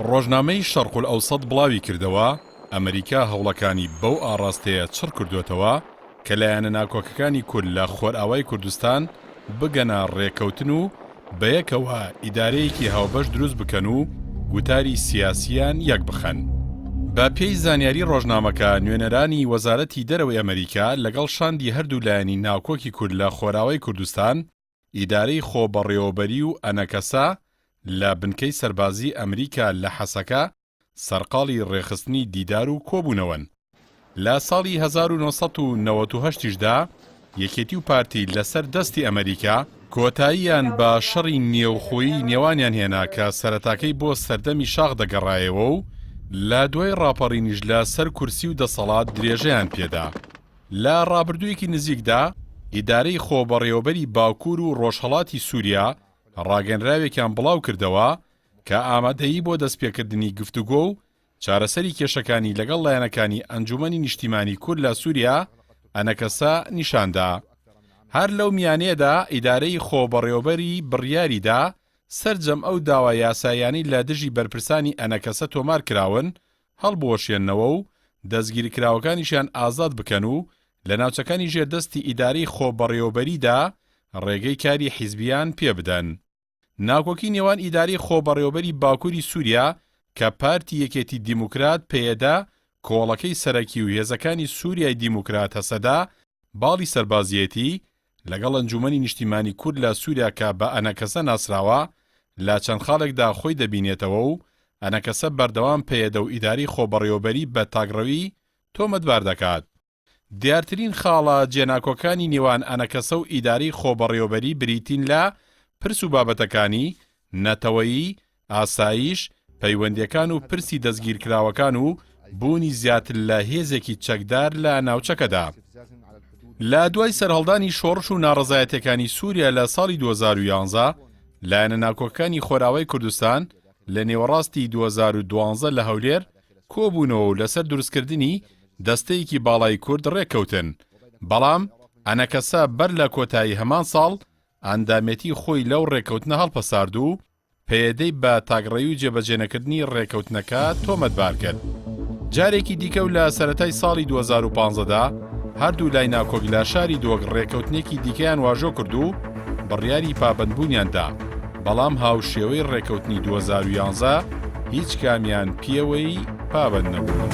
ڕۆژنامەی شەرق ئەوسەد بڵاوی کردەوە ئەمریکا هەوڵەکانی بەو ئاڕاستەیە چڕ کردوێتەوە کە لایەنە ناکۆکەکانی کورد لە خۆرئاوای کوردستان بگەنە ڕێکەوتن و بەیەکەوە ئیدارەیەکی هاوبەش دروست بکەن و گوتاری سیاسیان یەک بخەن. بە پێی زانیاری ڕۆژنامەکە نوێنەرانی وەزارەتی دەرەوەی ئەمریکا لەگەڵ شاندی هەردوو لایەنی ناوکۆکی کورد لە خۆرئاوای کوردستان ئیدارەی خۆبەڕێوەبەری و ئەنەکەسا لە بنکەی سەربازی ئەمریکا لە حەسەکە سەرقاڵی ڕێخستنی دیدار و کۆبوونەوەن. لە ساڵی 1998دا یەکێتی و پارتی لەسەر دەستی ئەمریکا کۆتاییان بە شەڕی نێوخۆیی نێوانیان هێنا کە سەرەتاکەی بۆ سەردەمی شاخ دەگەڕایەوە و لە دوای ڕاپەڕینیش لە سەر کورسی و دەسەڵات درێژەیان پێدا. لە ڕابردوویەکی نزیکدا ئیدارەی خۆبەڕێوەبەری باکوور و ڕۆژهەڵاتی سووریا ڕاگەنراوێکیان بڵاو کردەوە کە ئامادەیی بۆ دەستپێکردنی گفتوگۆ و چارەسەری کێشەکانی لەگەڵ لایەنەکانی ئەنجومەنی نیشتیمانی کورد لە سووریا ئەنەکەسا نیشاندا. هەر لەو میانەیەدا ئیدارەی خۆبەڕێوەبەری بڕیاریدا سەرجەم ئەو داوا یاساییانی لە دژی بەرپرسانی ئەنەکەسە تۆمار کراون هەڵبوەشێننەوە و دەستگیرکراوەکانیشیان ئازاد بکەن و لە ناوچەکانی ژێردەستی ئیدارەی خۆبەڕێوەبەریدا ڕێگەی کاری حیزبیان پێ بدەن. ناکۆکی نێوان ئیدارەی خۆبەڕێوەبەری باکووری سووریا کە پارتی یەکێتی دیموکرات پێیەدا کۆڵەکەی سەرەکی و هێزەکانی سووریای دیموکرات هەسەدا باڵی سەربازیەتی لەگەڵ ئەنجومەنی نیشتیمانی کورد لە سووریا کە بە ئەنەکەسە ناسراوە لە چەند خاڵێکدا خۆی دەبینێتەوە و ئەنەکەسە بەردەوام پێیەدە و ئیداری خۆبەڕێوەبەری بە تاگڕەوی تۆمەتبار دەکات. دیارترین خاڵە جێناکۆکانی نێوان ئەنەکەسە و ئیداری خۆبەڕێوەبەری بریتین لە پرس و بابەتەکانی نەتەوەیی، ئاسایش، پەیوەندیەکان و پرسی دەستگیرکراوەکان و بوونی زیاتر لە هێزێکی چەکدار لە ناوچەکەدا. لە دوای سەرهەڵدانی شۆڕش و ناڕەزایەتەکانی سووریا لە ساڵی 2011 لایەنە ناکۆکەکانی خۆرئاوای کوردستان لە نێوەڕاستی 2012 لە هەولێر کۆبوونەوە و لەسەر دروستکردنی دەستەیەکی باڵای کورد ڕێککەوتن. بەڵام ئەنەکەسە بەر لە کۆتایی هەمان ساڵ ئەندامەتی خۆی لەو ڕێککەوتنە هەڵپەسارد و پێیەدەی بە تاگڕەوی و جێبەجێنەکردنی ڕێککەوتنەکە تۆمەتبار کرد. جارێکی دیکە و لە سەرەتای ساڵی 2015دا هەردوو لای ناکۆک لە شاری دۆک ڕێککەوتنێکی دیکەیان واژۆ کرد و بڕیاری پابەندبوونیاندا. بەڵام هاوشێوەی ڕێککەوتنی 2011 هیچ کامیان پێوەی پابەند نەبوون.